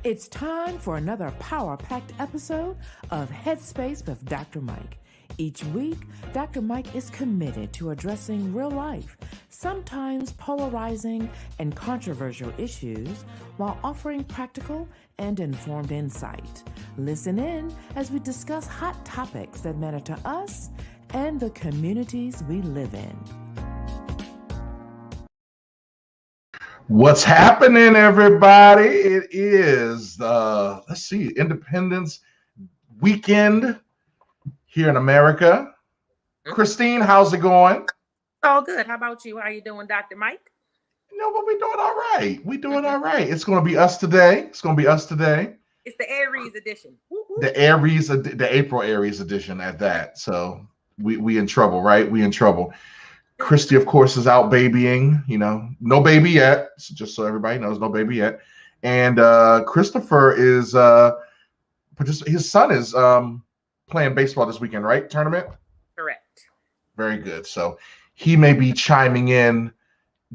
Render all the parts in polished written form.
It's time for another power-packed episode of Headspace with Dr. Mike. Each week, Dr. Mike is committed to addressing real-life, sometimes polarizing and controversial issues while offering practical and informed insight. Listen in as we discuss hot topics that matter to us and the communities we live in. What's happening, everybody? It is Independence weekend here in America. Christine, how's it going? All good. How about you? How you doing, Dr. Mike? You know what? We're doing all right. It's going to be us today. It's the Aries edition. Woo-hoo. The April Aries edition at that. So we in trouble, right? We in trouble. Christy, of course, is out babying, no baby yet. So just so everybody knows, no baby yet. And Christopher is, his son is playing baseball this weekend, right? Tournament? Correct. Very good. So he may be chiming in,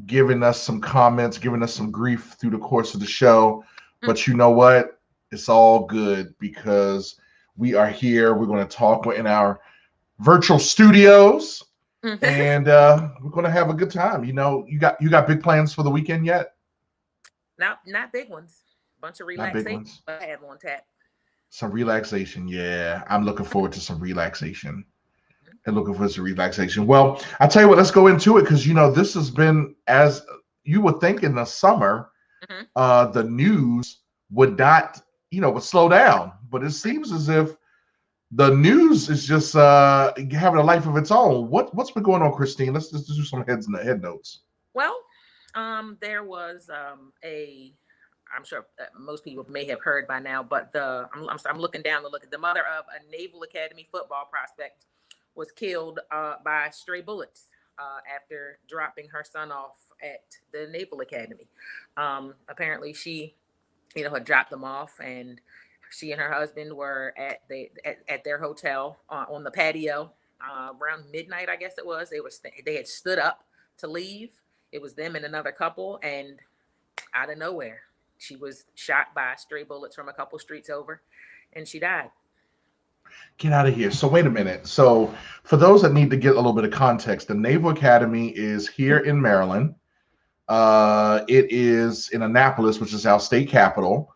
giving us some comments, giving us some grief through the course of the show. But you know what? It's all good because we are here. We're going to talk. We're in our virtual studios. And we're gonna have a good time. You got big plans for the weekend yet? Not big ones. Bunch of relaxation. But I have on tap. Some relaxation, yeah. I'm looking forward to some relaxation. Well, I tell you what, let's go into it because this has been, as you would think in the summer, the news would not, would slow down. But it seems as if the news is just having a life of its own. What's been going on, Christine? Let's just do some head notes. Well, there was I'm sure most people may have heard by now, but I'm looking down to look at the mother of a Naval Academy football prospect was killed by stray bullets after dropping her son off at the Naval Academy. Apparently, she, had dropped them off, and she and her husband were at their hotel on the patio around midnight, I guess it was. They had stood up to leave. It was them and another couple, and out of nowhere, she was shot by stray bullets from a couple streets over, and she died. Get out of here. So wait a minute. So for those that need to get a little bit of context, the Naval Academy is here in Maryland. It is in Annapolis, which is our state capital.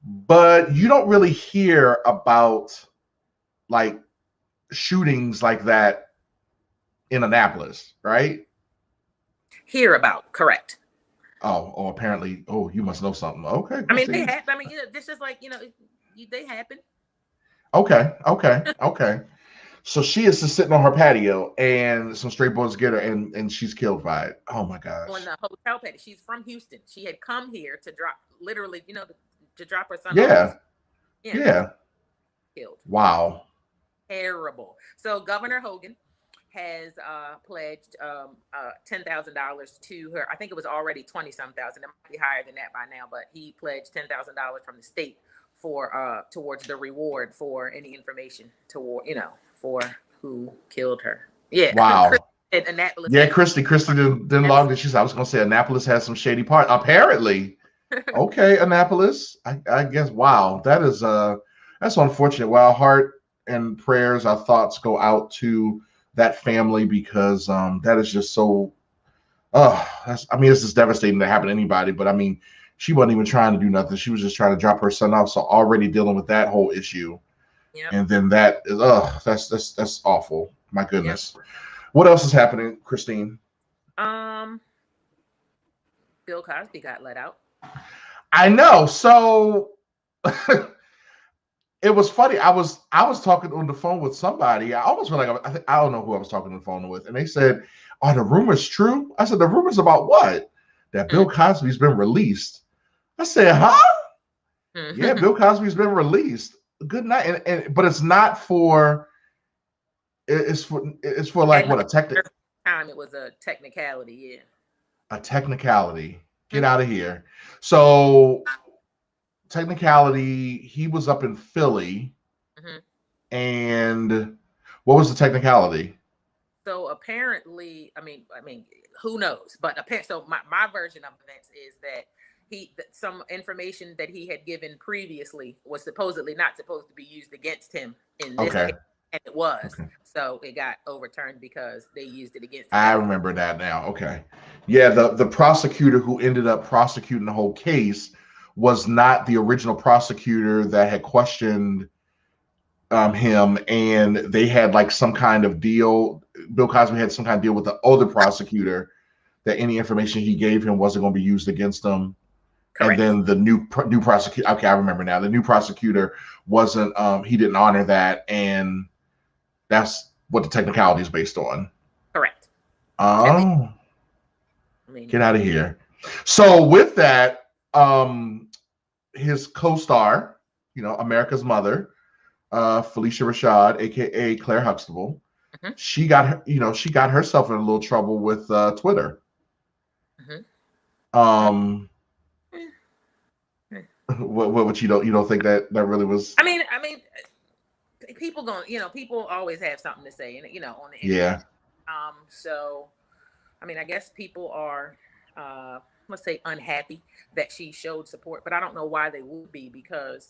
But you don't really hear about like shootings like that in Annapolis, right? Hear about, correct. Oh, apparently. Oh, you must know something. Okay. I mean, they happen. I mean, this is like, they happen. Okay. So she is just sitting on her patio and some stray bullets get her and she's killed by it. Oh my gosh. On the hotel patio. She's from Houston. She had come here to drop, literally, to drop her son off. Yeah. Killed. Wow. Terrible. So Governor Hogan has pledged $10,000 to her. I think it was already 20-some thousand. It might be higher than that by now, but he pledged $10,000 from the state for towards the reward for any information for who killed her. Yeah. Wow. Annapolis. Yeah, Christy didn't log this. She said, I was going to say Annapolis has some shady part. Apparently. Okay, Annapolis. I guess. Wow, that's unfortunate. Well, our heart and prayers, our thoughts go out to that family because that is just so. It's just devastating to happen to anybody. But I mean, she wasn't even trying to do nothing. She was just trying to drop her son off. So already dealing with that whole issue, and then that is that's awful. My goodness. Yep. What else is happening, Christine? Bill Cosby got let out. I know. So it was funny. I was talking on the phone with somebody. I almost feel like I don't know who I was talking on the phone with, and they said, "Are the rumors true?" I said, "The rumors about what?" That Bill Cosby's been released. I said, "Huh?" Yeah, Bill Cosby's been released. Good night. But it's not for. It's for like what, a technical time. It was a technicality. Yeah. A technicality. Get out of here. So technicality, he was up in Philly. And what was the technicality? So apparently, I mean, who knows? But so my version of events is that some information that he had given previously was supposedly not supposed to be used against him in this case, and it was. Okay. So it got overturned because they used it against him. I remember that now. Okay. Yeah, the prosecutor who ended up prosecuting the whole case was not the original prosecutor that had questioned him, and they had like some kind of deal. Bill Cosby had some kind of deal with the other prosecutor that any information he gave him wasn't going to be used against him. Correct. And then the new prosecutor, okay, I remember now. The new prosecutor wasn't, he didn't honor that, and that's what the technicality is based on. Correct. Oh, get out of here. So with that, his co-star, America's Mother, Phylicia Rashads, aka Claire Huxtable, she got herself in a little trouble with Twitter. What you don't think that really was? I mean, people people always have something to say, and on the internet. Yeah. So, I mean, I guess people are, let's say, unhappy that she showed support, but I don't know why they would be, because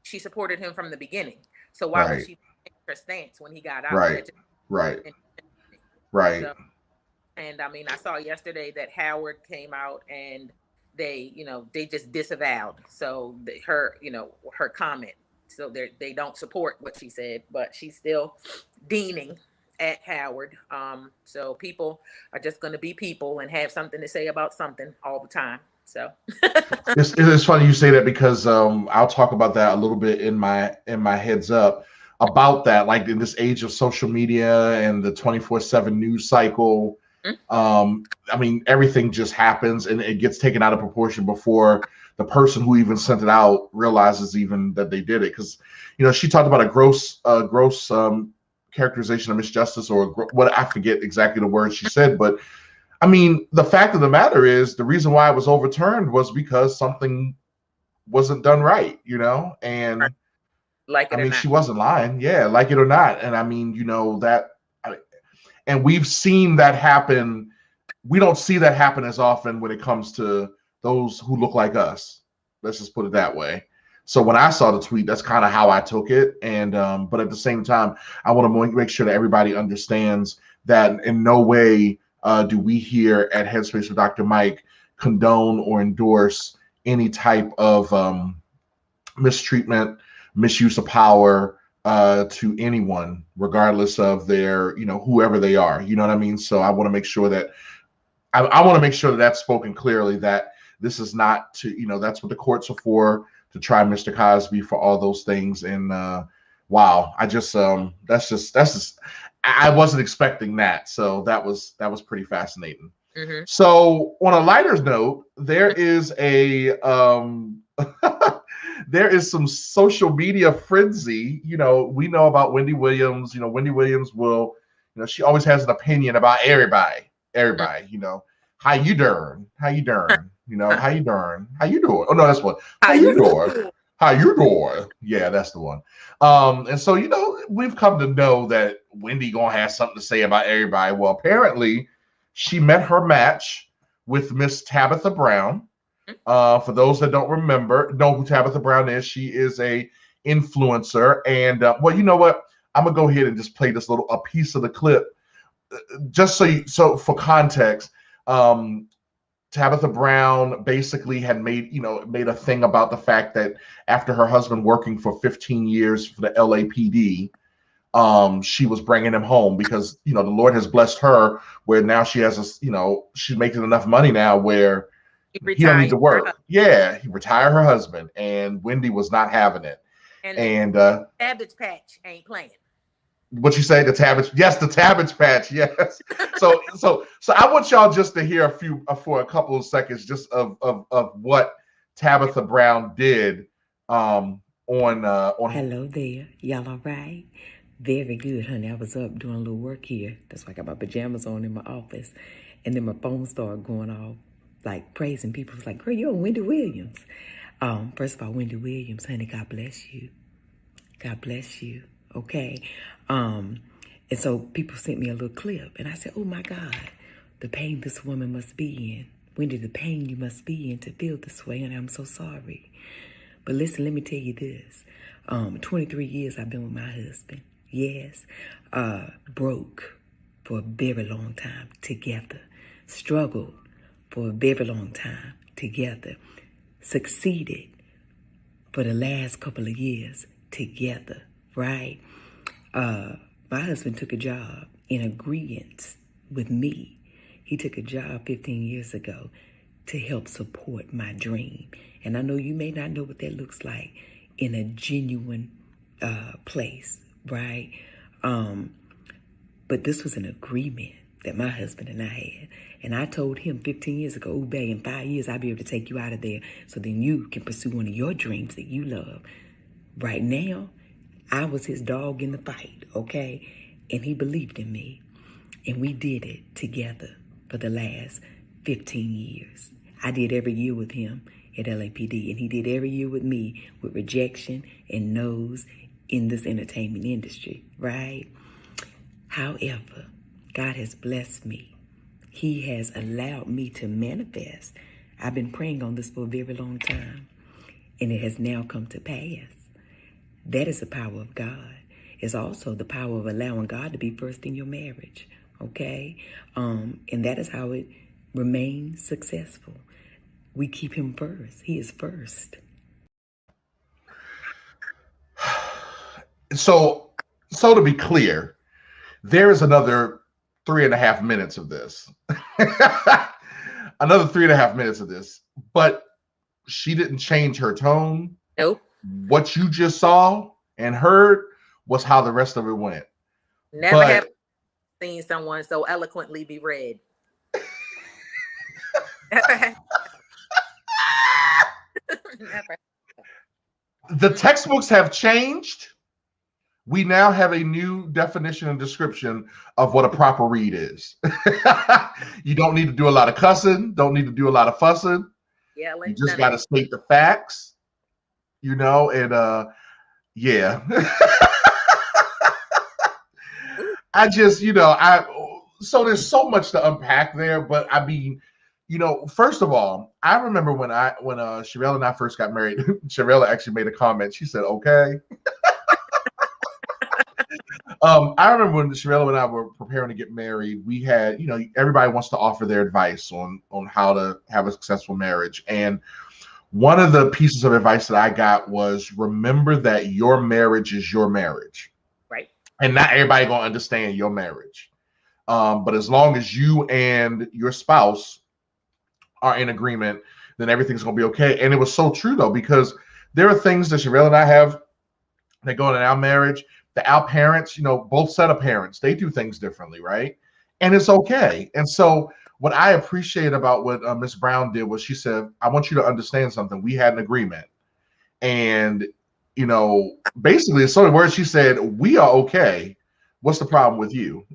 she supported him from the beginning. So why would she take her stance when he got out? Right. So, and I mean, I saw yesterday that Howard came out and they just disavowed her comment. So they don't support what she said, but she's still deaning at Howard. So people are just going to be people and have something to say about something all the time. So it's funny you say that, because I'll talk about that a little bit in my heads up about that, like in this age of social media and the 24/7 news cycle. I mean, everything just happens and it gets taken out of proportion before the person who even sent it out realizes even that they did it. Because, she talked about a gross characterization of misjustice, or what, I forget exactly the words she said. But I mean, the fact of the matter is, the reason why it was overturned was because something wasn't done right, and like it, I mean, she wasn't lying. Yeah, like it or not. And I mean, that. And we've seen that happen. We don't see that happen as often when it comes to those who look like us. Let's just put it that way. So when I saw the tweet, that's kind of how I took it. And but at the same time, I want to make sure that everybody understands that in no way do we here at Headspace with Dr. Mike condone or endorse any type of mistreatment, misuse of power, to anyone, regardless of their, whoever they are. You know what I mean? So I want to make sure that I want to make sure that that's spoken clearly, that this is not to, that's what the courts are for, to try Mr. Cosby for all those things. And wow, I just that's just I wasn't expecting that. So that was pretty fascinating. So on a lighter note, there is a there is some social media frenzy. We know about Wendy Williams. Wendy Williams will, she always has an opinion about everybody. How you doing? How you doing? How you doing? How you doing? Oh no, that's one. How you doing? How you doing? Yeah, that's the one. And so, we've come to know that Wendy gonna have something to say about everybody. Well, apparently she met her match with Miss Tabitha Brown. For those that don't know who Tabitha Brown is, she is a influencer. And well, you know what? I'm gonna go ahead and just play this a piece of the clip, just so for context. Tabitha Brown basically had made a thing about the fact that after her husband working for 15 years for the LAPD, she was bringing him home because the Lord has blessed her where now she has she's making enough money now where he don't need to work. Yeah, he retired her husband, and Wendy was not having it. And Cabbage Patch ain't playing. What you say? The Cabbage? Yes, the Cabbage Patch. Yes. So I want y'all just to hear for a couple of seconds just of what Tabitha Brown did on. Hello there, y'all all right? Very good, honey. I was up doing a little work here. That's why I got my pajamas on in my office, and then my phone started going off, like praising people. It's like, girl, you're Wendy Williams. First of all, Wendy Williams, honey, God bless you. God bless you. Okay. And so people sent me a little clip, and I said, oh my God, the pain this woman must be in Wendy, the pain you must be in to feel this way, and I'm so sorry. But listen, let me tell you this. 23 years I've been with my husband. Yes. Broke for a very long time together. Struggled for a very long time together. Succeeded for the last couple of years together, right? My husband took a job in agreement with me. He took a job 15 years ago to help support my dream. And I know you may not know what that looks like in a genuine place, right? But this was an agreement that my husband and I had. And I told him 15 years ago, "Ooh, babe, in 5 years, I'll be able to take you out of there so then you can pursue one of your dreams that you love." Right now, I was his dog in the fight, okay? And he believed in me. And we did it together for the last 15 years. I did every year with him at LAPD, and he did every year with me with rejection and no's in this entertainment industry, right? However, God has blessed me. He has allowed me to manifest. I've been praying on this for a very long time, and it has now come to pass. That is the power of God. It's also the power of allowing God to be first in your marriage, okay? And that is how it remains successful. We keep him first. He is first. So to be clear, there is another 3.5 minutes of this. Another 3.5 minutes of this. But she didn't change her tone. Nope. What you just saw and heard was how the rest of it went. Never have seen someone so eloquently be read. Never. The textbooks have changed. We now have a new definition and description of what a proper read is. You don't need to do a lot of cussing. Don't need to do a lot of fussing. Yeah, you just got to state the facts, and yeah. I just, so there's so much to unpack there, but I mean, first of all, I remember when Sherelle and I first got married, Sherelle actually made a comment. She said, "Okay." I remember when Sherelle and I were preparing to get married, we had, everybody wants to offer their advice on how to have a successful marriage. And one of the pieces of advice that I got was, remember that your marriage is your marriage. Right. And not everybody going to understand your marriage. But as long as you and your spouse are in agreement, then everything's going to be okay. And it was so true, though, because there are things that Sherelle and I have that go in our marriage. Our parents, both set of parents, they do things differently, right? And it's okay. And so what I appreciate about what Miss Brown did was she said, "I want you to understand something. We had an agreement." And, basically, in so many words, she said, "We are okay. What's the problem with you?"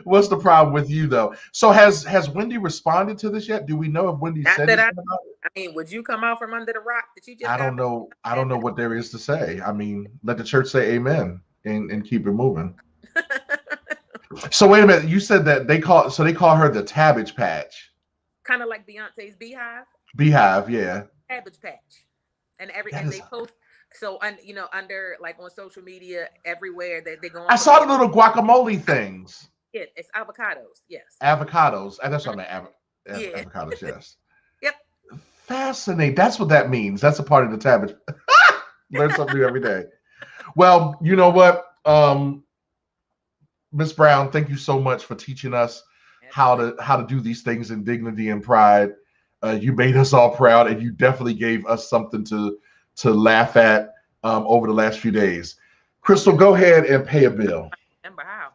What's the problem with you, though? So has Wendy responded to this yet? Do we know if Wendy said anything about it? I mean, would you come out from under the rock that you just? I don't know. I don't know what there is to say. I mean, let the church say amen and keep it moving. So wait a minute. You said that they call her the Cabbage Patch. Kind of like Beyonce's Beehive. Beehive, yeah. Cabbage Patch, and they post. So under like on social media everywhere they go. I saw the little guacamole things. Yeah, it's avocados. Yes. Avocados. That's what I meant. Yeah. Avocados. Yes. Yep. Fascinating. That's what that means. That's a part of the Cabbage. Learn something new every day. Well, you know what, Miss Brown, thank you so much for teaching us how to do these things in dignity and pride. You made us all proud, and you definitely gave us something to laugh at over the last few days. Crystal, go ahead and pay a bill. Remember how?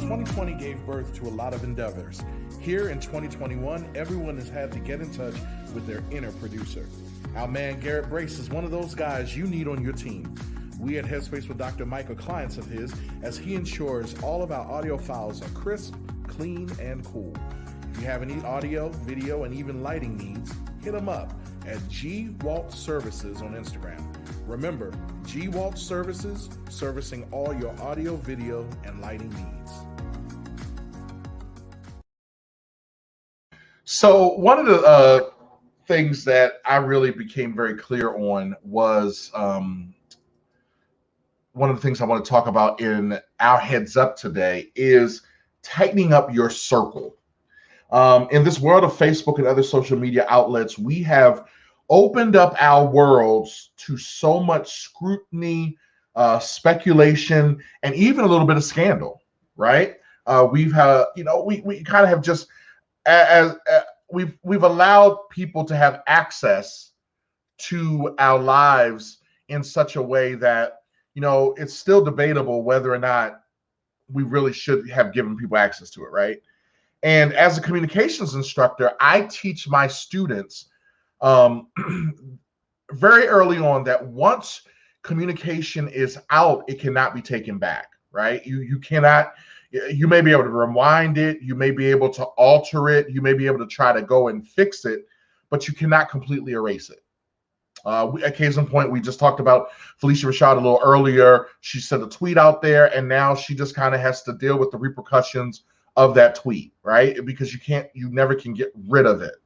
2020 gave birth to a lot of endeavors. Here in 2021, everyone has had to get in touch with their inner producer. Our man Garrett Brace is one of those guys you need on your team. We at Headspace with Dr. Mike are clients of his, as he ensures all of our audio files are crisp, clean, and cool. If you have any audio, video, and even lighting needs, hit him up at G Waltz Services on Instagram. Remember, G Waltz Services, servicing all your audio, video, and lighting needs. So one of the things that I really became very clear on was one of the things I want to talk about in our Heads Up today is tightening up your circle. In this world of Facebook and other social media outlets, we have opened up our worlds to so much scrutiny, speculation, and even a little bit of scandal, right? We've had, we kind of have just we've allowed people to have access to our lives in such a way that, it's still debatable whether or not we really should have given people access to it, right? And as a communications instructor, I teach my students very early on that once communication is out, it cannot be taken back, right? You cannot. You may be able to rewind it. You may be able to alter it. You may be able to try to go and fix it, but you cannot completely erase it. At case in point, we just talked about Phylicia Rashads a little earlier. She sent a tweet out there, and now she just kind of has to deal with the repercussions of that tweet, right? Because you never can get rid of it.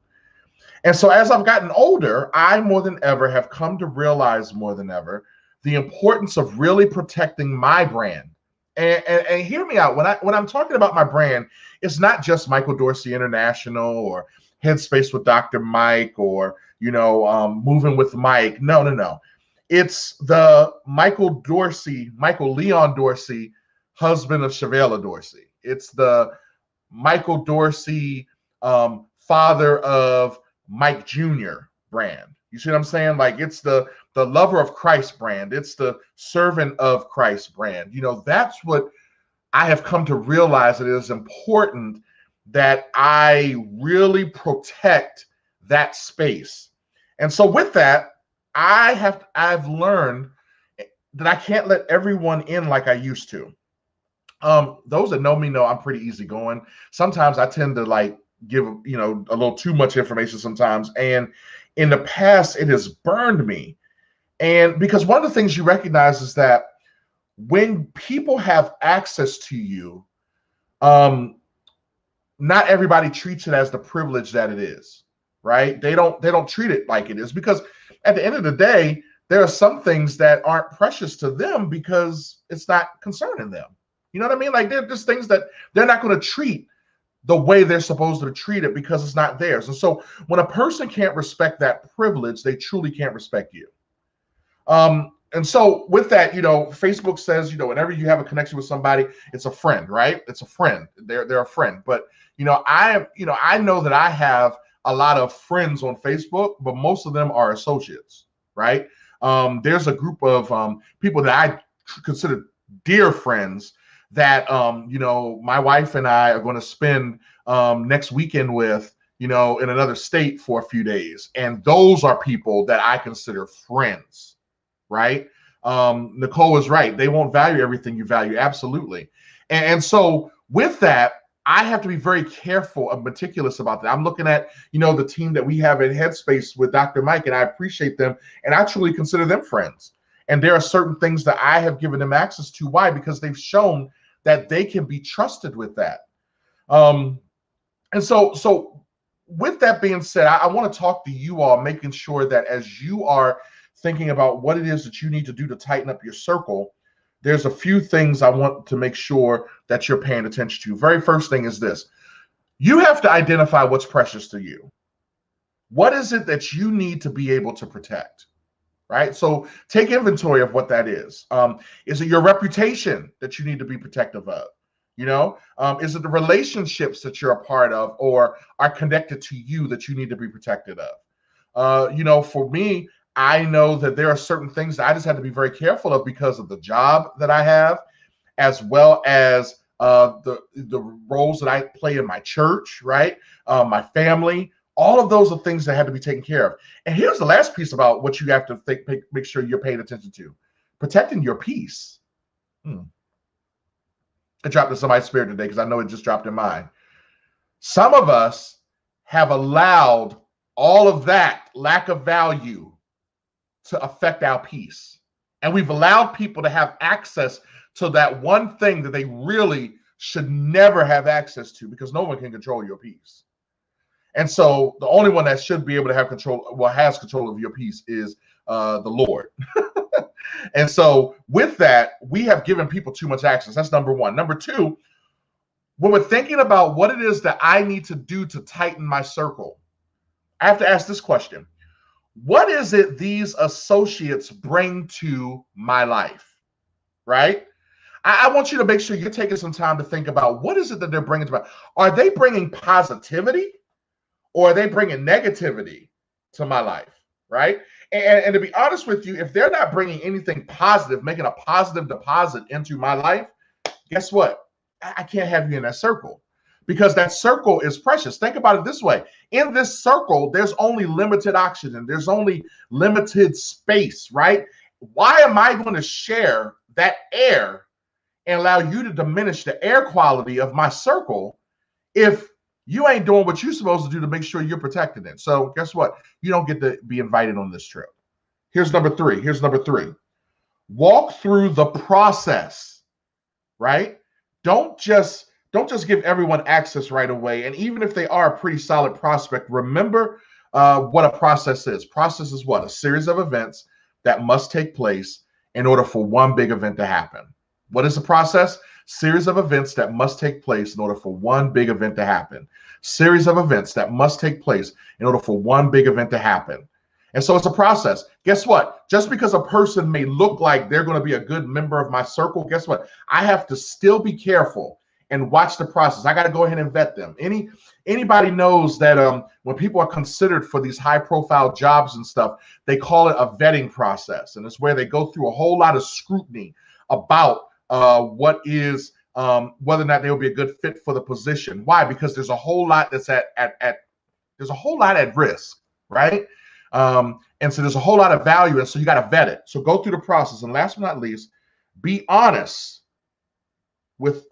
And so as I've gotten older, I more than ever have come to realize more than ever the importance of really protecting my brand. And hear me out. When I'm talking about my brand, it's not just Michael Dorsey International or Headspace with Dr. Mike or, Moving with Mike. No. It's the Michael Leon Dorsey, husband of Shavella Dorsey. It's the Michael Dorsey, father of Mike Jr. brand. You see what I'm saying? Like, it's the lover of Christ brand. It's the servant of Christ brand. That's what I have come to realize. It is important that I really protect that space. And so with that, I've learned that I can't let everyone in like I used to. Those that know me know I'm pretty easygoing. Sometimes I tend to give, a little too much information sometimes. And in the past, it has burned me. And because one of the things you recognize is that when people have access to you, not everybody treats it as the privilege that it is, right? They don't treat it like it is, because at the end of the day, there are some things that aren't precious to them because it's not concerning them. You know what I mean? Like, they're just things that they're not going to treat the way they're supposed to treat it because it's not theirs. And so when a person can't respect that privilege, they truly can't respect you. And so with that, Facebook says, whenever you have a connection with somebody, it's a friend, right? It's a friend. They're a friend. But, I know that I have a lot of friends on Facebook, but most of them are associates, right? There's a group of people that I consider dear friends that, my wife and I are going to spend next weekend with, in another state for a few days. And those are people that I consider friends, right? Nicole is right. They won't value everything you value. Absolutely. And so with that, I have to be very careful and meticulous about that. I'm looking at, the team that we have at Headspace with Dr. Mike, and I appreciate them, and I truly consider them friends. And there are certain things that I have given them access to. Why? Because they've shown that they can be trusted with that. And so with that being said, I want to talk to you all, making sure that as you are thinking about what it is that you need to do to tighten up your circle, there's a few things I want to make sure that you're paying attention to. Very first thing is this. You have to identify what's precious to you. What is it that you need to be able to protect, right? So take inventory of what that is. Is it your reputation that you need to be protective of? Is it the relationships that you're a part of or are connected to you that you need to be protected of? For me, I know that there are certain things that I just have to be very careful of because of the job that I have, as well as the roles that I play in my church, right? My family, all of those are things that have to be taken care of. And here's the last piece about what you have to make sure you're paying attention to: protecting your peace. It dropped in somebody's spirit today because I know it just dropped in mine. Some of us have allowed all of that lack of value to affect our peace. And we've allowed people to have access to that one thing that they really should never have access to, because no one can control your peace. And so the only one that should be able to have control, well, has control of your peace, is the Lord. And so with that, we have given people too much access. That's number one. Number two, when we're thinking about what it is that I need to do to tighten my circle, I have to ask this question. What is it these associates bring to my life, right? I want you to make sure you're taking some time to think about what is it that they're bringing to my life. Are they bringing positivity, or are they bringing negativity to my life, right? And to be honest with you, if they're not bringing anything positive, making a positive deposit into my life, guess what? I can't have you in that circle, because that circle is precious. Think about it this way. In this circle, there's only limited oxygen. There's only limited space, right? Why am I going to share that air and allow you to diminish the air quality of my circle if you ain't doing what you're supposed to do to make sure you're protecting it? So guess what? You don't get to be invited on this trip. Here's number three. Walk through the process, right? Don't just give everyone access right away. And even if they are a pretty solid prospect, remember what a process is. Process is what? A series of events that must take place in order for one big event to happen. What is the process? Series of events that must take place in order for one big event to happen. Series of events that must take place in order for one big event to happen. And so it's a process. Guess what? Just because a person may look like they're going to be a good member of my circle, guess what? I have to still be careful and watch the process. I got to go ahead and vet them. Anybody knows that when people are considered for these high-profile jobs and stuff, they call it a vetting process. And it's where they go through a whole lot of scrutiny about what is whether or not they will be a good fit for the position. Why? Because there's a whole lot that's there's a whole lot at risk, right? And so there's a whole lot of value, and so you got to vet it. So go through the process. And last but not least, be honest with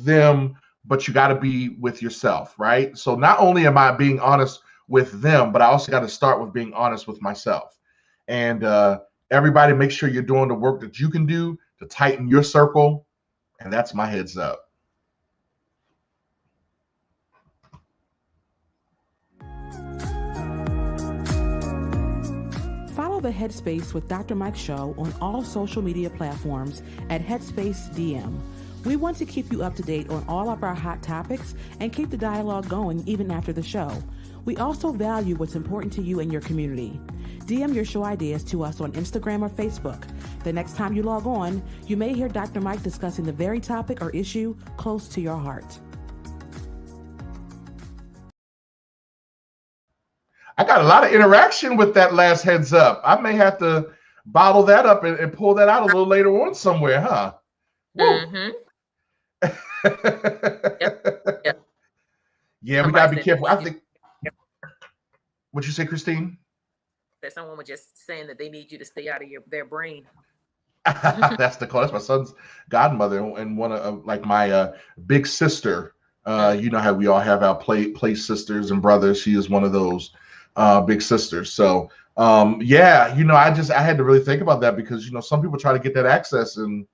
them, but you got to be with yourself, right? So not only am I being honest with them, but I also got to start with being honest with myself. And everybody, make sure you're doing the work that you can do to tighten your circle. And that's my heads up. Follow the Headspace with Dr. Mike show on all social media platforms at Headspace DM. We want to keep you up to date on all of our hot topics and keep the dialogue going even after the show. We also value what's important to you and your community. DM your show ideas to us on Instagram or Facebook. The next time you log on, you may hear Dr. Mike discussing the very topic or issue close to your heart. I got a lot of interaction with that last heads up. I may have to bottle that up and pull that out a little later on somewhere, huh? Mm-hmm. Yep. Yeah, we gotta be careful. I think. What'd you say, Christine? That someone was just saying that they need you to stay out of their brain. That's my son's godmother, and one of like my big sister. You know how we all have our play sisters and brothers. She is one of those big sisters. So yeah, I had to really think about that, because some people try to get that access and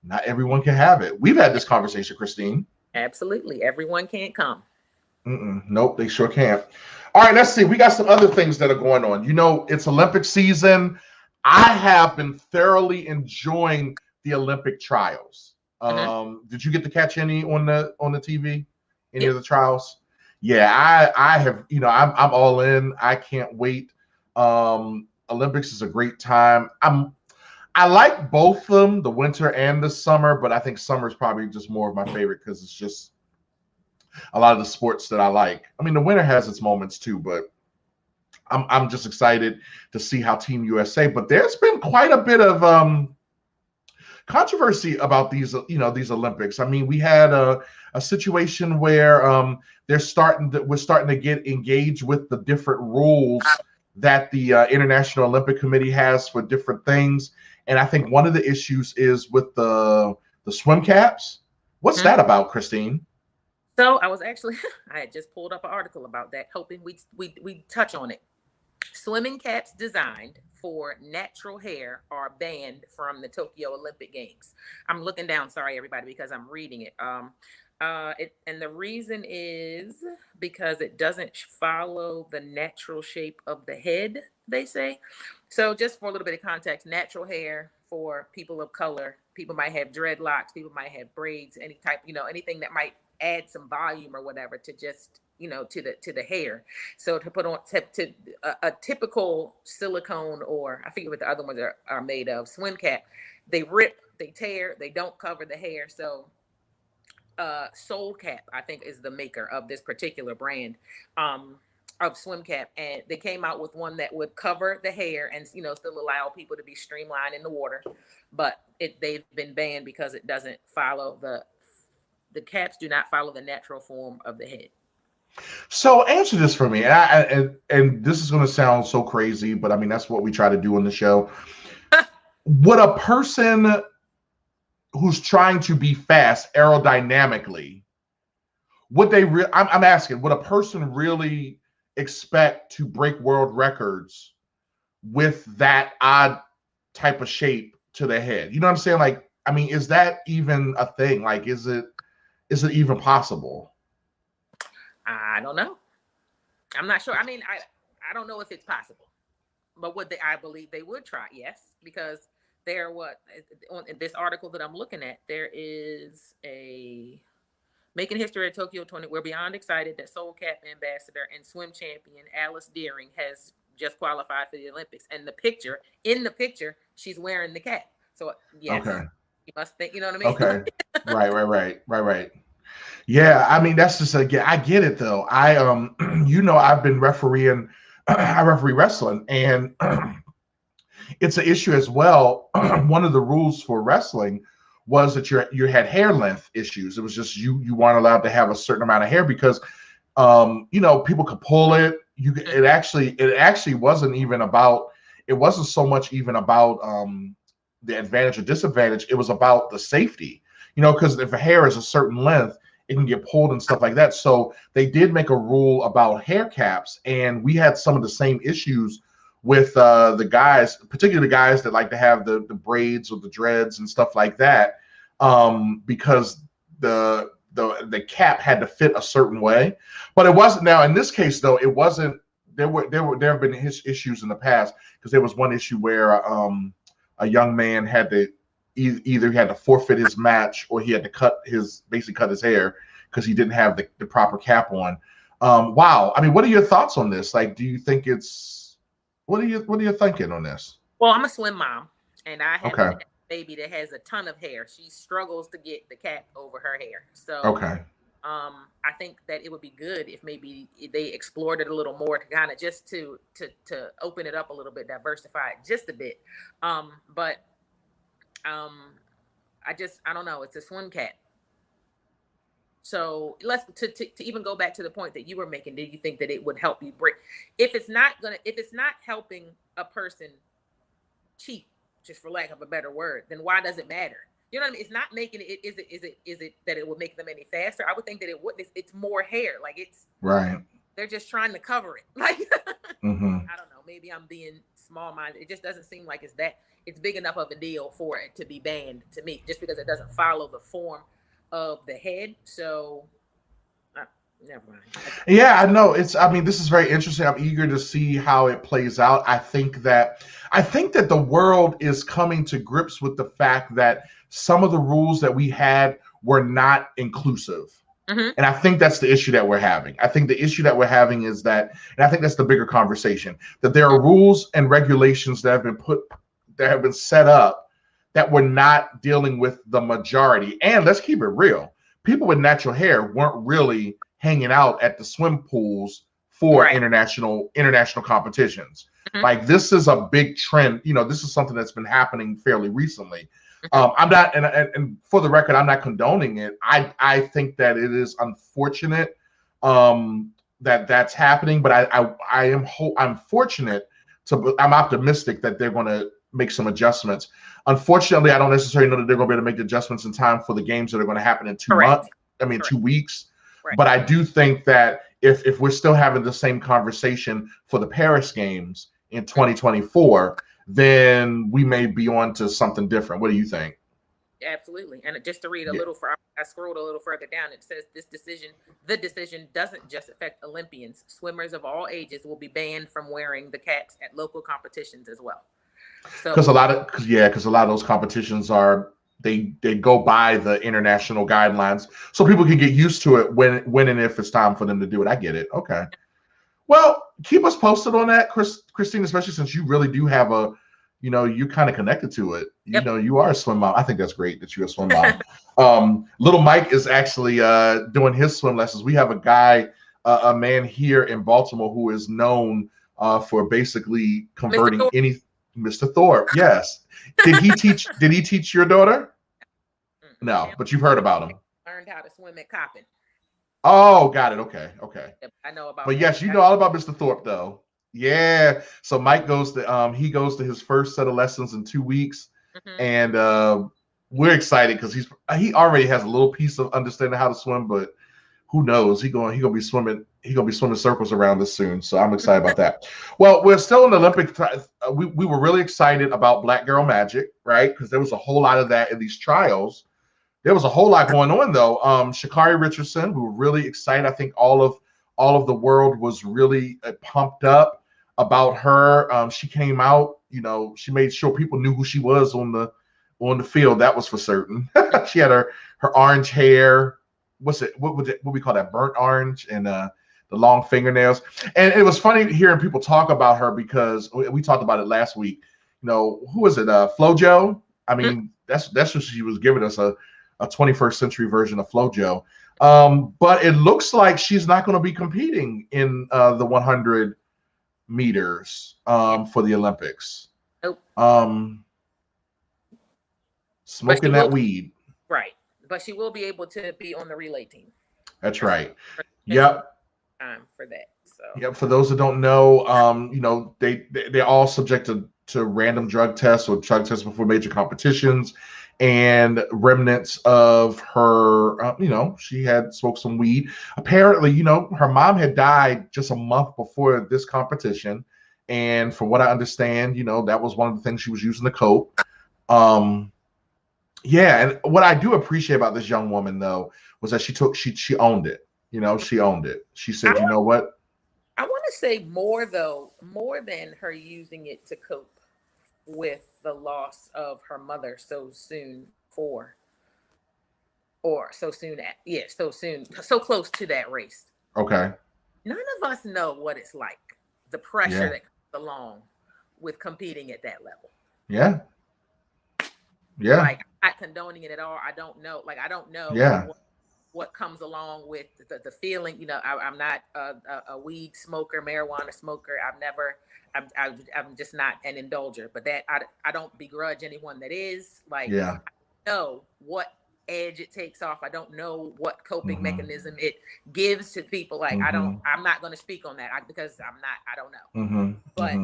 not everyone can have it. We've had this conversation, Christine. Absolutely, everyone can't come. Nope, they sure can't. All right, let's see. We got some other things that are going on. It's Olympic season. I have been thoroughly enjoying the Olympic trials. Did you get to catch any on the TV? Any of the trials? Yeah, I have. I'm all in. I can't wait. Olympics is a great time. I like both of them, the winter and the summer, but I think summer is probably just more of my favorite because it's just a lot of the sports that I like. I mean, the winter has its moments too, but I'm just excited to see how Team USA. But there's been quite a bit of controversy about these Olympics. I mean, we had a situation where we're starting to get engaged with the different rules that the International Olympic Committee has for different things. And I think one of the issues is with the swim caps. What's that about, Christine? So I was actually, I had just pulled up an article about that, hoping we touch on it. Swimming caps designed for natural hair are banned from the Tokyo Olympic Games. I'm looking down, sorry everybody, because I'm reading it. And the reason is because it doesn't follow the natural shape of the head, they say. So just for a little bit of context, natural hair for people of color, people might have dreadlocks, people might have braids, any type, anything that might add some volume or whatever to just, to the hair. So to put on a typical silicone, or I forget what the other ones are made of, swim cap, they rip, they tear, they don't cover the hair. So Soul Cap, I think, is the maker of this particular brand of swim cap, and they came out with one that would cover the hair and still allow people to be streamlined in the water, but they've been banned because it doesn't follow the caps do not follow the natural form of the head. So answer this for me, and this is going to sound so crazy, but I mean that's what we try to do on the show. Would a person who's trying to be fast aerodynamically, would they I'm asking, would a person really expect to break world records with that odd type of shape to the head? You know what I'm saying? Like, I mean, is that even a thing? Like, is it even possible? I don't know. I'm not sure. I mean, I don't know if it's possible, but I believe they would try. Yes, because on this article that I'm looking at, there is a making history at Tokyo 20. We're beyond excited that Soul Cap ambassador and swim champion Alice Deering has just qualified for the Olympics. And in the picture, she's wearing the cap. So yes, okay. You must think, you know what I mean? Okay. Right. Yeah, I mean that's just again, I get it though. I've been refereeing. I referee wrestling, and it's an issue as well. One of the rules for wrestling was that you had hair length issues. It was just you weren't allowed to have a certain amount of hair because people could pull it. It actually wasn't even about. It wasn't so much even about the advantage or disadvantage. It was about the safety. Because if a hair is a certain length, it can get pulled and stuff like that. So they did make a rule about hair caps, and we had some of the same issues with the guys, particularly the guys that like to have the braids or the dreads and stuff like that, because the cap had to fit a certain way. But it wasn't. Now in this case though, it wasn't. There have been issues in the past, because there was one issue where a young man had to either he had to forfeit his match, or he had to cut his hair because he didn't have the proper cap on. Wow. I mean, what are your thoughts on this? Like, do you think what are you thinking on this? Well, I'm a swim mom, and I have a baby that has a ton of hair. She struggles to get the cap over her hair. So I think that it would be good if maybe they explored it a little more to kind of just to open it up a little bit, diversify it just a bit. But I don't know. It's a swim cap. So let's to even go back to the point that you were making. Do you think that it would help you break? If it's not helping a person cheat, just for lack of a better word, then why does it matter? You know what I mean? It's not making it. Is it that it would make them any faster? I would think that it would. It's more hair. Like it's right. They're just trying to cover it. Like I don't know. Maybe I'm being small-minded. It just doesn't seem like it's big enough of a deal for it to be banned to me, just because it doesn't follow the form of the head. So never mind. Yeah, I know. This is very interesting. I'm eager to see how it plays out. I think that the world is coming to grips with the fact that some of the rules that we had were not inclusive. And I think that's the issue that we're having. I think the issue that we're having is that, and I think that's the bigger conversation, that there are rules and regulations that have been set up that were not dealing with the majority. And let's keep it real. People with natural hair weren't really hanging out at the swim pools for international competitions. Like, this is a big trend. This is something that's been happening fairly recently. I'm not, and for the record, I'm not condoning it. I think that it is unfortunate that that's happening, but I'm fortunate I'm optimistic that they're going to make some adjustments. Unfortunately, I don't necessarily know that they're going to be able to make the adjustments in time for the games that are going to happen in 2 months. 2 weeks. Right. But I do think that if we're still having the same conversation for the Paris Games in 2024, then we may be on to something different. What do you think? Absolutely. And just to read a little further, I scrolled a little further down. It says the decision doesn't just affect Olympians. Swimmers of all ages will be banned from wearing the caps at local competitions as well. So Because a lot of those competitions are they go by the international guidelines, so people can get used to it when and if it's time for them to do it. I get it. Okay. Well, keep us posted on that, Christine, especially since you really do have you're kind of connected to it. You are a swim mom. I think that's great that you're a swim mom. Little Mike is actually doing his swim lessons. We have a man here in Baltimore who is known for basically converting Mr. Thorpe. Yes. Did he teach your daughter? No, but you've heard about him. Learned how to swim at Coppin. Oh, got it. Okay. I know about. But yes, you know all about Mr. Thorpe, though. Yeah. So Mike goes to his first set of lessons in 2 weeks, and we're excited because he already has a little piece of understanding how to swim, but who knows? He's gonna be swimming circles around us soon. So I'm excited about that. Well, we're still in the Olympic. We were really excited about Black Girl Magic, right? Because there was a whole lot of that in these trials. There was a whole lot going on, though. Sha'Carri Richardson, we were really excited. I think all of the world was really pumped up about her. She came out, she made sure people knew who she was on the field. That was for certain. She had her orange hair. What we call that? Burnt orange, and the long fingernails. And it was funny hearing people talk about her because we talked about it last week. Who was it? FloJo. I mean, that's what she was giving us, a 21st century version of FloJo. But it looks like she's not going to be competing in the 100 meters for the Olympics. Nope. Smoking that weed. Right. But she will be able to be on the relay team. That's right. Yep. For that. So. Yep. For those that don't know, they're all subject to random drug tests or drug tests before major competitions, and remnants of her. She had smoked some weed. Apparently, her mom had died just a month before this competition, and from what I understand, that was one of the things she was using to cope. Yeah, and what I do appreciate about this young woman, though, was that she owned it. She owned it. She said, "You know what? I want to say more than her using it to cope with the loss of her mother so close to that race." Okay. None of us know what it's like, the pressure that comes along with competing at that level. Yeah. Like, I'm not condoning it at all. I don't know. Like, I don't know what comes along with the feeling. I'm not a weed smoker, marijuana smoker. I'm just not an indulger. But that I don't begrudge anyone that is. Like, I know what edge it takes off. I don't know what coping mechanism it gives to people. Like, I'm not going to speak on that because I don't know. But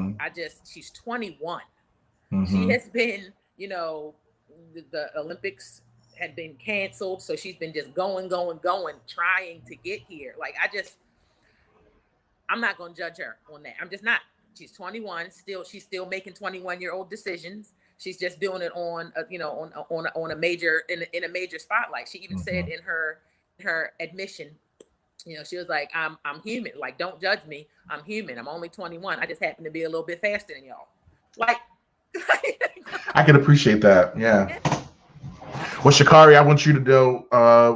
she's 21. She has been, the Olympics had been canceled, so she's been just going, trying to get here. Like, I'm not going to judge her on that. I'm just not. She's 21, she's still making 21-year-old decisions. She's just doing it on a major in a major spotlight. She even said in her admission, she was like, I'm human. Like, don't judge me. I'm human. I'm only 21. I just happen to be a little bit faster than y'all. Like, I can appreciate that. Yeah. Well, Shikari, I want you to know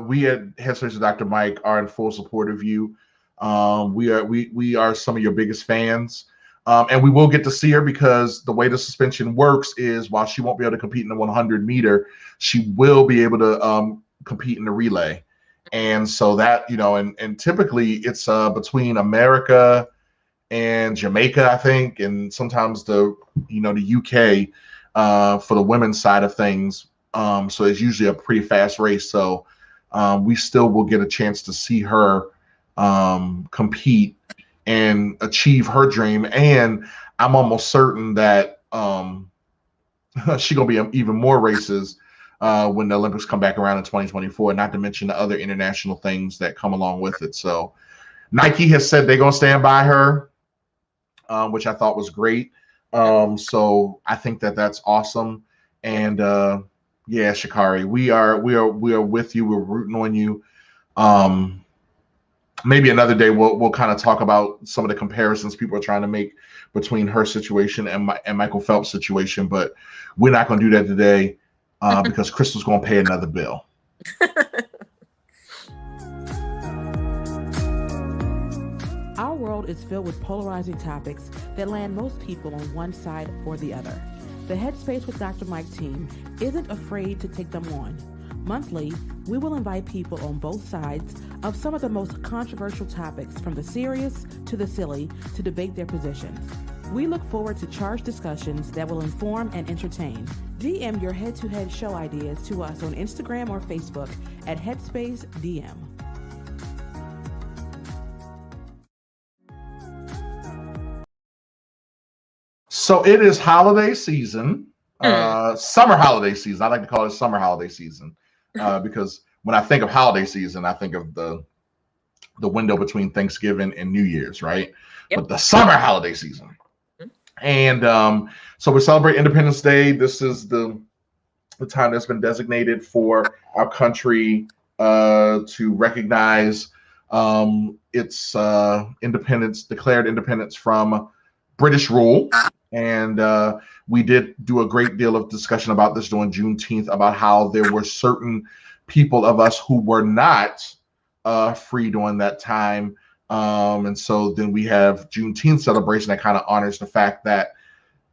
we at Headspace with Dr. Mike are in full support of you. We are some of your biggest fans. And we will get to see her because the way the suspension works is while she won't be able to compete in the 100 meter, she will be able to compete in the relay. And so that, and typically it's between America and Jamaica, I think, and sometimes the UK for the women's side of things. So it's usually a pretty fast race. So we still will get a chance to see her compete and achieve her dream. And I'm almost certain that she's gonna be even more races when the Olympics come back around in 2024, not to mention the other international things that come along with it. So Nike has said they're going to stand by her, which I thought was great. So I think that that's awesome. And yeah, Shikari, we are with you. We're rooting on you. Maybe another day we'll kind of talk about some of the comparisons people are trying to make between her situation and Michael Phelps' situation, but we're not going to do that today because Crystal's going to pay another bill. Our world is filled with polarizing topics that land most people on one side or the other. The Headspace with Dr. Mike team isn't afraid to take them on. Monthly, we will invite people on both sides of some of the most controversial topics, from the serious to the silly, to debate their positions. We look forward to charged discussions that will inform and entertain. DM your head-to-head show ideas to us on Instagram or Facebook at Headspace DM. So it is holiday season, summer holiday season. I like to call it summer holiday season because when I think of holiday season, I think of the window between Thanksgiving and New Year's, right? Yep. But the summer holiday season. And so we celebrate Independence Day. This is the time that's been designated for our country to recognize its independence, declared independence from British rule. And we did do a great deal of discussion about this during Juneteenth, about how there were certain people of us who were not free during that time. And so then we have Juneteenth celebration that kind of honors the fact that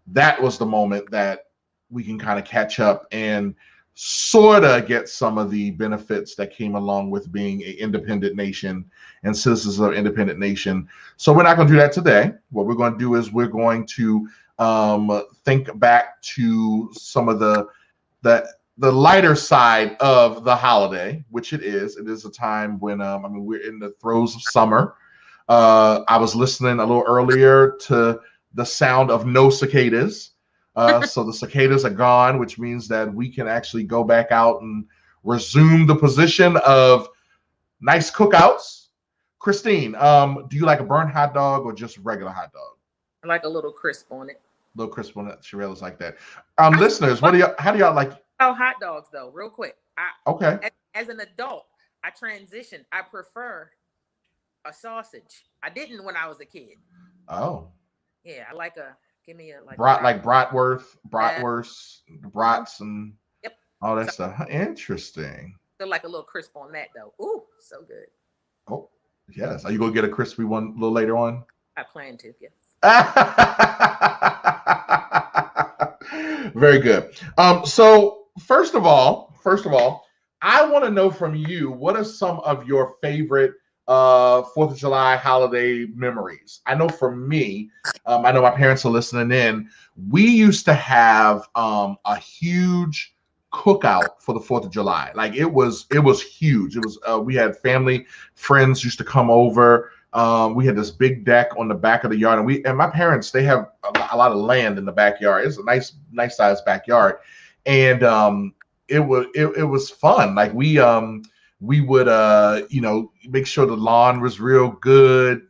that was the moment that we can kind of catch up and sort of get some of the benefits that came along with being an independent nation and citizens of an independent nation. So we're not going to do that today. What we're going to do is we're going to think back to some of the lighter side of the holiday, which it is. It is a time when we're in the throes of summer. I was listening a little earlier to the sound of no cicadas. So the cicadas are gone, which means that we can actually go back out and resume the position of nice cookouts. Christine, do you like a burnt hot dog or just regular hot dog? I like a little crisp on it. A little crisp on it. Shirelle's like that. Listeners, how do y'all like? Oh, hot dogs though, real quick. Okay. As an adult, I transitioned. I prefer a sausage. I didn't when I was a kid. Oh. Yeah, I like give me a bratwurst, brats, and all that stuff. Interesting. Feel like a little crisp on that though. Ooh, so good. Oh, yes. Are you gonna get a crispy one a little later on? I plan to, yes. Very good. So first of all, I want to know from you, what are some of your favorite 4th of July holiday memories? I know for me, I know my parents are listening in. We used to have a huge cookout for the 4th of July. Like it was huge. It was we had family, friends used to come over. We had this big deck on the back of the yard, and my parents, they have a lot of land in the backyard. It's a nice sized backyard, and it was fun. Like we would make sure the lawn was real good.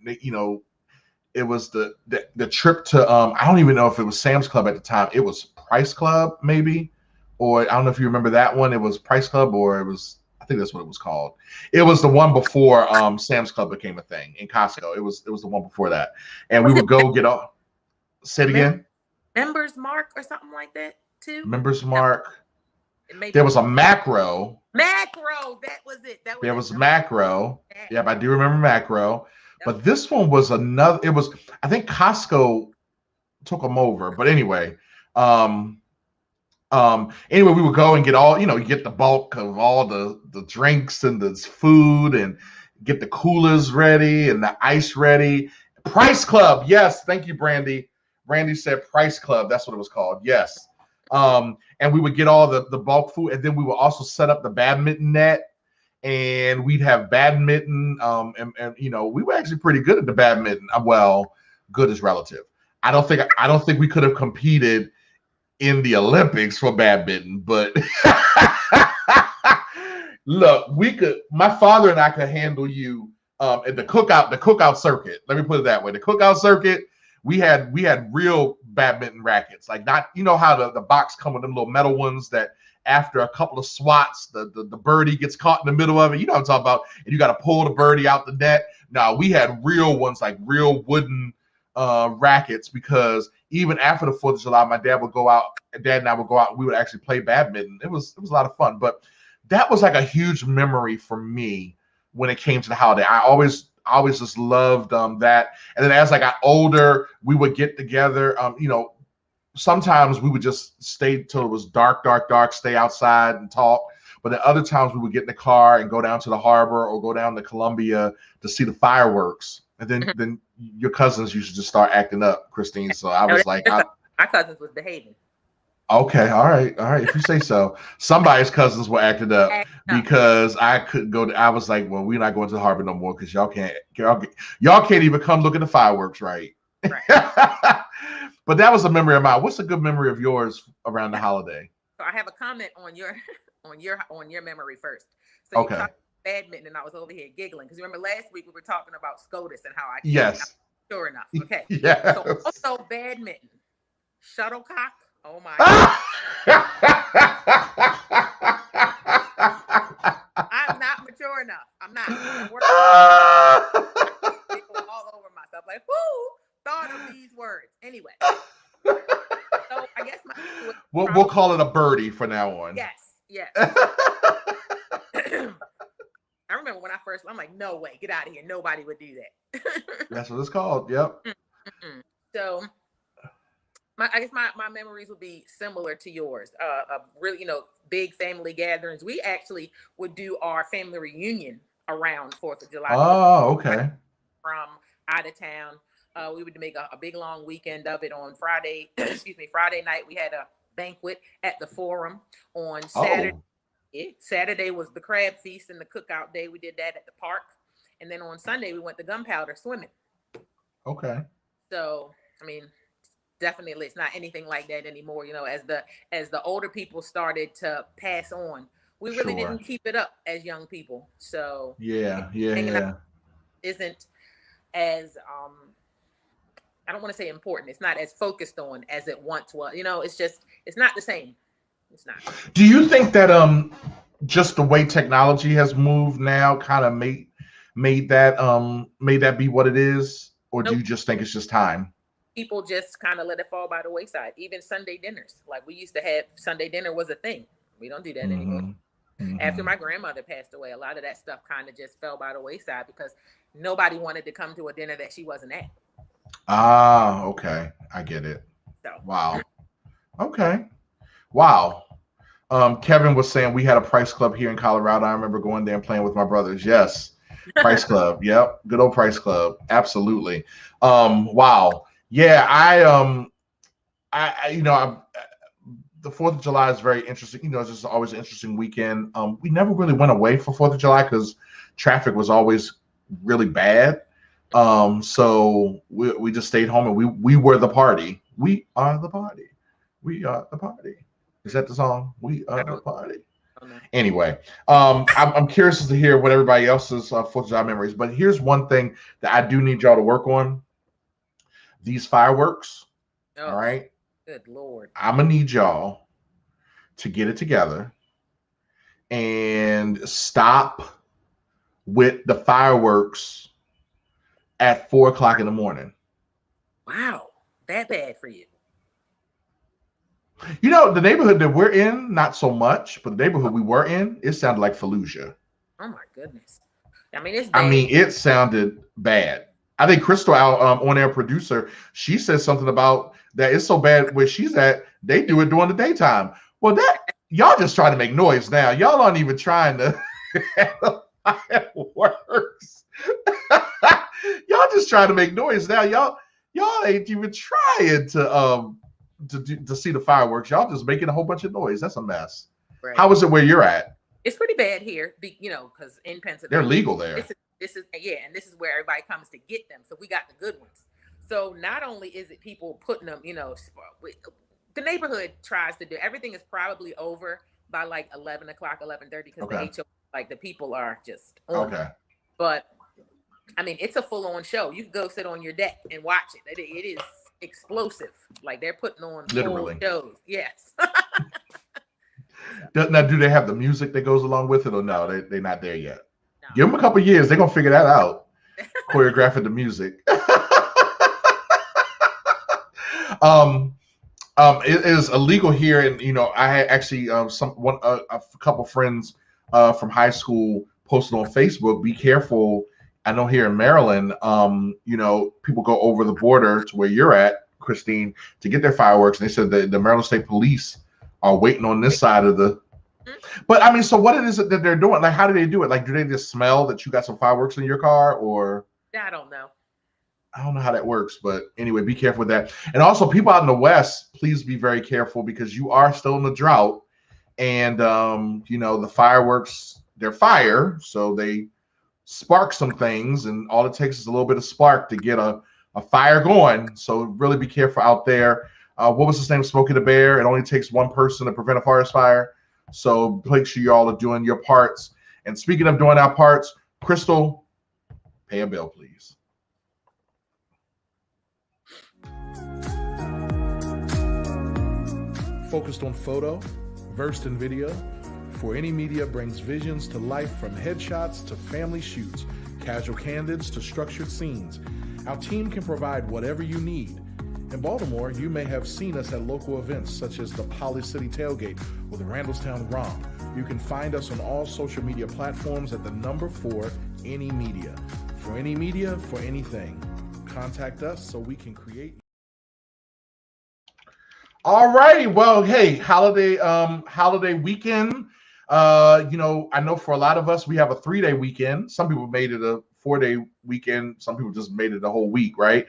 It was the trip to I don't even know if it was Sam's Club at the time. It was Price Club maybe, or I don't know if you remember that one. It was Price Club, or it was, I think that's what it was called. It was the one before Sam's Club became a thing in Costco. It was the one before that, and we would go get off. Say it again. Members Mark or something like that too. Members Mark. There was a Macro. Macro, that was it. There was Macro. Yep, I do remember Macro. But this one was another. It was, I think Costco took them over. But anyway, we would go and get all, you get the bulk of all the drinks and the food, and get the coolers ready and the ice ready. Price Club, yes, thank you, Brandy. Brandy said Price Club. That's what it was called. Yes. And we would get all the bulk food, and then we would also set up the badminton net, and we'd have badminton. And we were actually pretty good at the badminton. Well, good is relative. I don't think we could have competed in the Olympics for badminton, but look, my father and I could handle you at the cookout circuit. Let me put it that way. The cookout circuit, we had real badminton rackets. Like, not, you know how the box come with them little metal ones that after a couple of swats, the birdie gets caught in the middle of it. You know what I'm talking about? And you got to pull the birdie out the net. Now, we had real ones, like real wooden rackets, because even after the 4th of July, my dad and I would go out, and we would actually play badminton. It was a lot of fun. But that was like a huge memory for me when it came to the holiday. I always just loved that. And then as I got older, we would get together. Sometimes we would just stay till it was dark, stay outside and talk. But then other times we would get in the car and go down to the harbor or go down to Columbia to see the fireworks. And then your cousins used to just start acting up, Christine. So I was like, my cousins was behaving. Okay, all right. If you say so. Somebody's cousins were acting up because I couldn't go. I was like, well, we're not going to the harbor no more because y'all can't even come look at the fireworks, right? But that was a memory of mine. What's a good memory of yours around the holiday? So I have a comment on your memory first. So you talked badminton, and I was over here giggling because remember last week we were talking about SCOTUS and how I yes, sure enough, okay, yes. So also badminton, shuttlecock. Oh my! I'm not mature enough. I'm not. I'm all over myself. Like, who thought of these words? Anyway, so I guess we'll call it a birdie for now on. Yes. I remember when I'm like, no way, get out of here. Nobody would do that. That's what it's called. Yep. So. I guess my memories would be similar to yours. Really, big family gatherings. We actually would do our family reunion around 4th of July. Oh, okay. From out of town, we would make a big long weekend of it on Friday. Friday night we had a banquet at the Forum. On Saturday, Saturday was the crab feast and the cookout day. We did that at the park, and then on Sunday we went to Gunpowder swimming. Okay. So I mean. Definitely, it's not anything like that anymore. As the older people started to pass on, we really didn't keep it up as young people. So yeah. Isn't as I don't want to say important. It's not as focused on as it once was. It's not the same. It's not. Do you think that just the way technology has moved now kind of made that be what it is, or do you just think it's just time? People just kind of let it fall by the wayside. Even Sunday dinners, like we used to have, Sunday dinner was a thing. We don't do that anymore. After my grandmother passed away, a lot of that stuff kind of just fell by the wayside because nobody wanted to come to a dinner that she wasn't at. Ah, okay. I get it. So. Wow. Okay. Wow. Kevin was saying we had a Price Club here in Colorado. I remember going there and playing with my brothers. Yes. Price Club. Yep. Good old Price Club. Absolutely. Wow. Yeah, the 4th of July is very interesting. It's just always an interesting weekend. We never really went away for 4th of July because traffic was always really bad. So we just stayed home and we were the party. We are the party. We are the party. Is that the song? We are the party. Anyway, I'm curious to hear what everybody else's 4th of July memories. But here's one thing that I do need y'all to work on. These fireworks, all right? Good Lord. I'm going to need y'all to get it together and stop with the fireworks at 4 o'clock in the morning. Wow. That bad for you. The neighborhood that we're in, not so much, but the neighborhood we were in, it sounded like Fallujah. Oh, my goodness. It's bad. It sounded bad. I think Crystal, our on-air producer, she said something about that it's so bad where she's at, they do it during the daytime. Well, y'all just trying to make noise now. Y'all aren't even trying to fireworks. Y'all just trying to make noise now. Y'all ain't even trying to see the fireworks. Y'all just making a whole bunch of noise. That's a mess. Right. How is it where you're at? It's pretty bad here, because in Pennsylvania they're legal there. This is where everybody comes to get them. So we got the good ones. So not only is it people putting them, the neighborhood tries to do. Everything is probably over by like 11 o'clock, 11:30, because the HO, like the people are just on it. But I mean, it's a full-on show. You can go sit on your deck and watch it. It is explosive. Like they're putting on literally full shows. Yes. Now, do they have the music that goes along with it, or no? They're not there yet. No. Give them a couple years; they're gonna figure that out. Choreographing the music. It is illegal here, and I had actually a couple friends from high school posted on Facebook. Be careful. I know here in Maryland, people go over the border to where you're at, Christine, to get their fireworks, and they said that the Maryland State Police are waiting on this side of the. But I mean, so what is it that they're doing? Like, how do they do it? Like, do they just smell that you got some fireworks in your car, or? I don't know. I don't know how that works, but anyway, be careful with that. And also, people out in the West, please be very careful, because you are still in the drought, and the fireworks, they're fire, so they spark some things, and all it takes is a little bit of spark to get a fire going. So really be careful out there. What was his name? Smokey the Bear. It only takes one person to prevent a forest fire. So make sure you all are doing your parts. And speaking of doing our parts, Crystal, pay a bill, please. Focused on photo, versed in video, For Any Media brings visions to life, from headshots to family shoots, casual candids to structured scenes. Our team can provide whatever you need. In Baltimore, you may have seen us at local events such as the Poly City Tailgate or the Randallstown Grom. You can find us on all social media platforms at the number 4 Any Media. For Any Media, for anything. Contact us so we can create. All righty. Well, hey, holiday weekend. I know for a lot of us, we have a 3-day weekend. Some people made it a 4-day weekend. Some people just made it a whole week, right?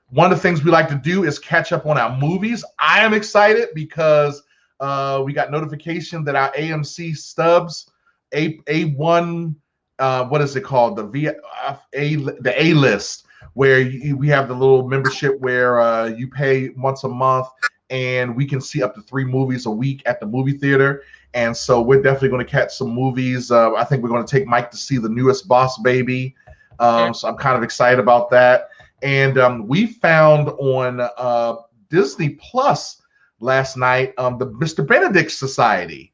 One of the things we like to do is catch up on our movies. I am excited because we got notification that our AMC stubs, A1, what is it called? The A-list, where we have the little membership where you pay once a month and we can see up to 3 movies a week at the movie theater. And so we're definitely going to catch some movies. I think we're going to take Mike to see the newest Boss Baby. So I'm kind of excited about that. And we found on Disney Plus last night the Mr. Benedict Society.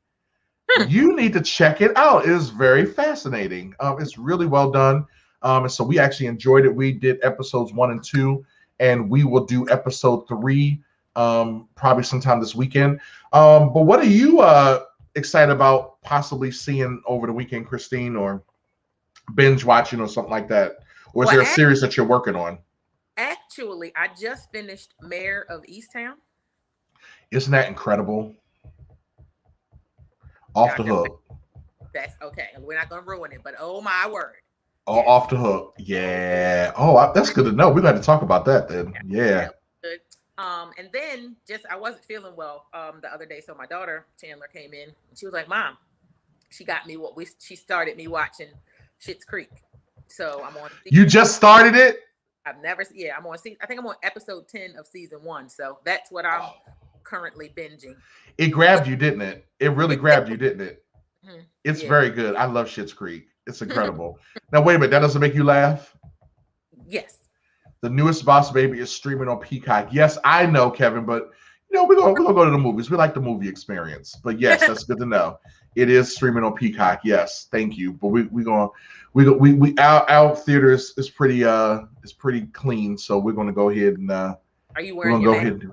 You need to check it out. It is very fascinating. It's really well done. And so we actually enjoyed it. We did episodes 1 and 2, and we will do episode 3 probably sometime this weekend. But what are you excited about possibly seeing over the weekend, Christine, or binge watching or something like that? Or is there a series that you're working on? Actually, I just finished Mayor of Easttown. Isn't that incredible? Off the hook. That's okay. We're not going to ruin it, but oh my word. Oh, yes. Off the hook. Yeah. Oh, that's good to know. We're going to talk about that then. Yeah. Good. And then I wasn't feeling well the other day. So my daughter, Chandler, came in and she was like, Mom, she started me watching Schitt's Creek. So I'm on. You just started it? I'm on. I think I'm on episode 10 of season 1. So that's what I'm currently binging. It grabbed you, didn't it? It really grabbed you, didn't it? It's very good. I love Schitt's Creek. It's incredible. Now, wait a minute. That doesn't make you laugh? Yes. The newest Boss Baby is streaming on Peacock. Yes, I know, Kevin, but we're gonna go to the movies. We like the movie experience. But yes, that's good to know. It is streaming on Peacock. Yes, thank you. But our theater is pretty clean, so we're gonna go ahead and are you wearing your mask?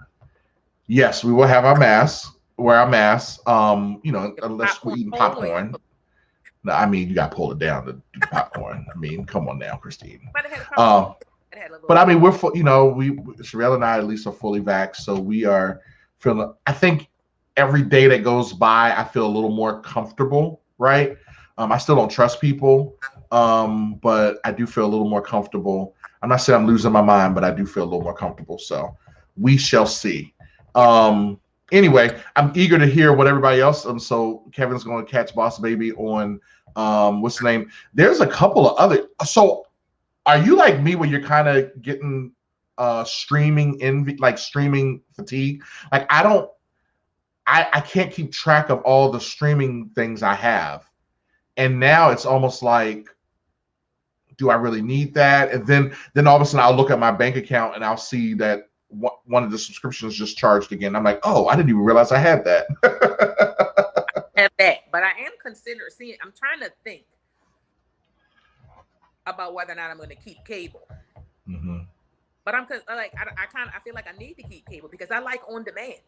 Yes, we will have our masks. Wear our masks. Unless we're eating popcorn. No, I mean, you got to pull it down to do popcorn. I mean, come on now, Christine. But I mean, we're full, Sherelle and I at least are fully vaxxed, so we are feeling. I think every day that goes by, I feel a little more comfortable, right? I still don't trust people, but I do feel a little more comfortable. I'm not saying I'm losing my mind, but I do feel a little more comfortable. So we shall see. Anyway, I'm eager to hear what everybody else. So Kevin's going to catch Boss Baby on what's the name? There's a couple of other. So are you like me where you're kind of getting streaming envy, like streaming fatigue. Like I can't keep track of all the streaming things I have. And now it's almost like, do I really need that? And then all of a sudden I'll look at my bank account and I'll see that one of the subscriptions just charged again. I'm like, oh, I didn't even realize I had that. Have that, but I am considering seeing. I'm trying to think about whether or not I'm going to keep cable. Mm-hmm. But I'm like, I feel like I need to keep cable because I like on demand.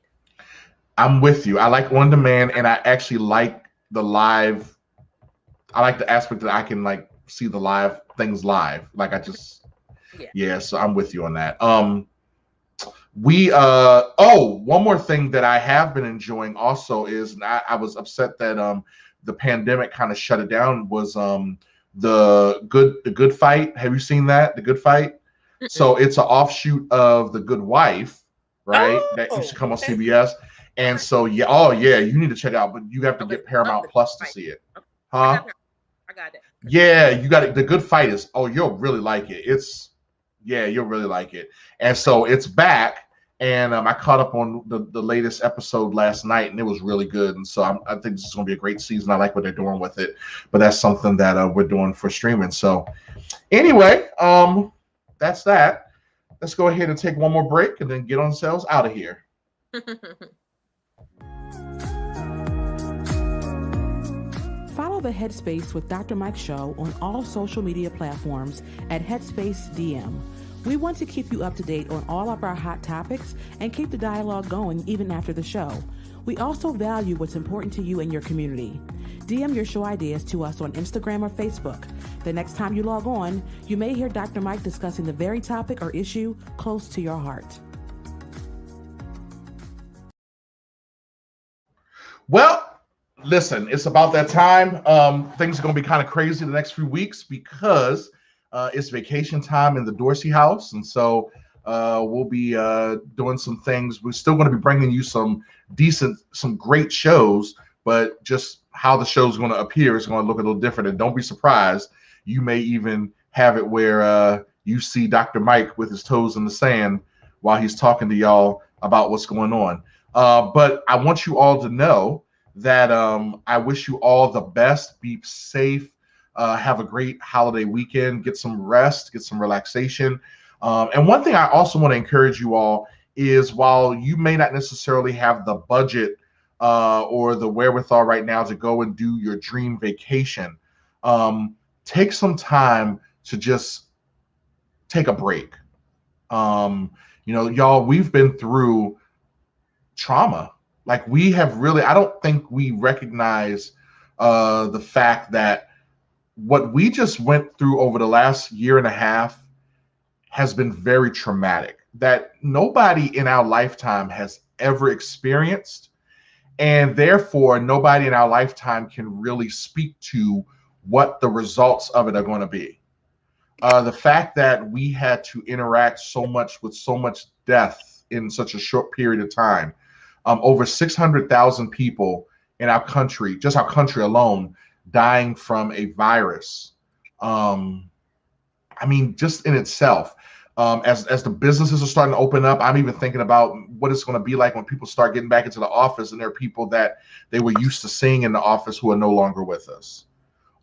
I'm with you. I like on demand, and I actually like the live. I like the aspect that I can like see the live things live. Like I just, yeah. So I'm with you on that. One more thing that I have been enjoying also is, and I was upset that the pandemic kind of shut it down, was the Good Fight. Have you seen that? The Good Fight? Mm-mm. So it's an offshoot of The Good Wife, right? That used to come on CBS. And so you need to check it out, but you have to get Paramount Plus to see it. Huh? I got it. Yeah, you got it. The Good Fight is, you'll really like it. You'll really like it. And so it's back, and I caught up on the latest episode last night, and it was really good. And so I think this is going to be a great season. I like what they're doing with it, but that's something that we're doing for streaming. So anyway, that's that. Let's go ahead and take one more break and then get ourselves out of here. Follow the Headspace with Dr. Mike show on all social media platforms at Headspace DM. We want to keep you up to date on all of our hot topics and keep the dialogue going even after the show. We also value what's important to you and your community. DM your show ideas to us on Instagram or Facebook. The next time you log on, you may hear Dr. Mike discussing the very topic or issue close to your heart. Well, listen, it's about that time. Things are going to be kind of crazy the next few weeks because it's vacation time in the Dorsey house. And so we'll be doing some things. We're still going to be bringing you some great shows, but just how the show is going to appear is going to look a little different. And don't be surprised. You may even have it where you see Dr. Mike with his toes in the sand while he's talking to y'all about what's going on. But I want you all to know that I wish you all the best. Be safe. Have a great holiday weekend. Get some rest. Get some relaxation. And one thing I also want to encourage you all is, while you may not necessarily have the budget or the wherewithal right now to go and do your dream vacation, take some time to just take a break. Y'all, we've been through trauma. Like, we have really, I don't think we recognize the fact that what we just went through over the last year and a half has been very traumatic, that nobody in our lifetime has ever experienced. And therefore, nobody in our lifetime can really speak to what the results of it are going to be. The fact that we had to interact so much with so much death in such a short period of time. Over 600,000 people in our country, just our country alone, dying from a virus. Just in itself, as the businesses are starting to open up, I'm even thinking about what it's going to be like when people start getting back into the office and there are people that they were used to seeing in the office who are no longer with us.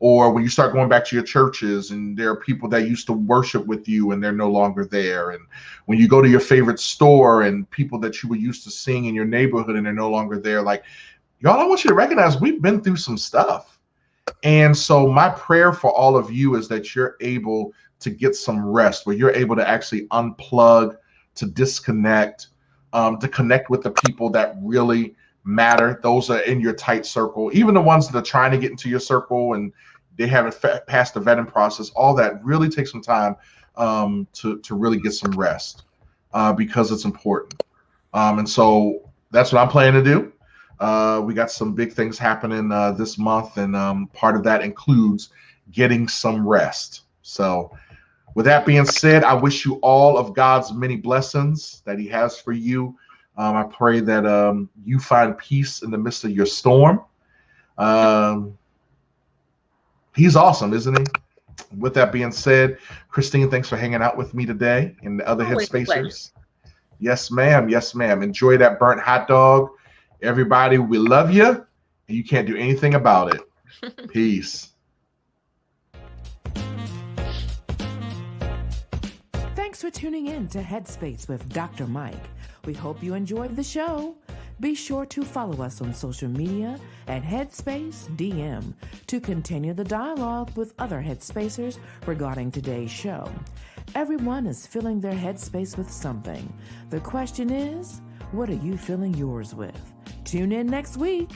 Or when you start going back to your churches and there are people that used to worship with you and they're no longer there. And when you go to your favorite store and people that you were used to seeing in your neighborhood and they're no longer there, like, y'all, I want you to recognize we've been through some stuff. And so my prayer for all of you is that you're able to get some rest, where you're able to actually unplug, to disconnect, to connect with the people that really matter. Those are in your tight circle, even the ones that are trying to get into your circle and they haven't passed the vetting process. All that really takes some time to really get some rest because it's important. And so that's what I'm planning to do. We got some big things happening this month, and part of that includes getting some rest. So with that being said, I wish you all of God's many blessings that he has for you. I pray that you find peace in the midst of your storm. He's awesome, isn't he? With that being said, Christine, thanks for hanging out with me today and the other Always a pleasure. Headspacers. Yes, ma'am. Yes, ma'am. Enjoy that burnt hot dog. Everybody, we love you, and you can't do anything about it. Peace. Thanks for tuning in to Headspace with Dr. Mike. We hope you enjoyed the show. Be sure to follow us on social media at Headspace DM to continue the dialogue with other Headspacers regarding today's show. Everyone is filling their headspace with something. The question is, what are you filling yours with? Tune in next week.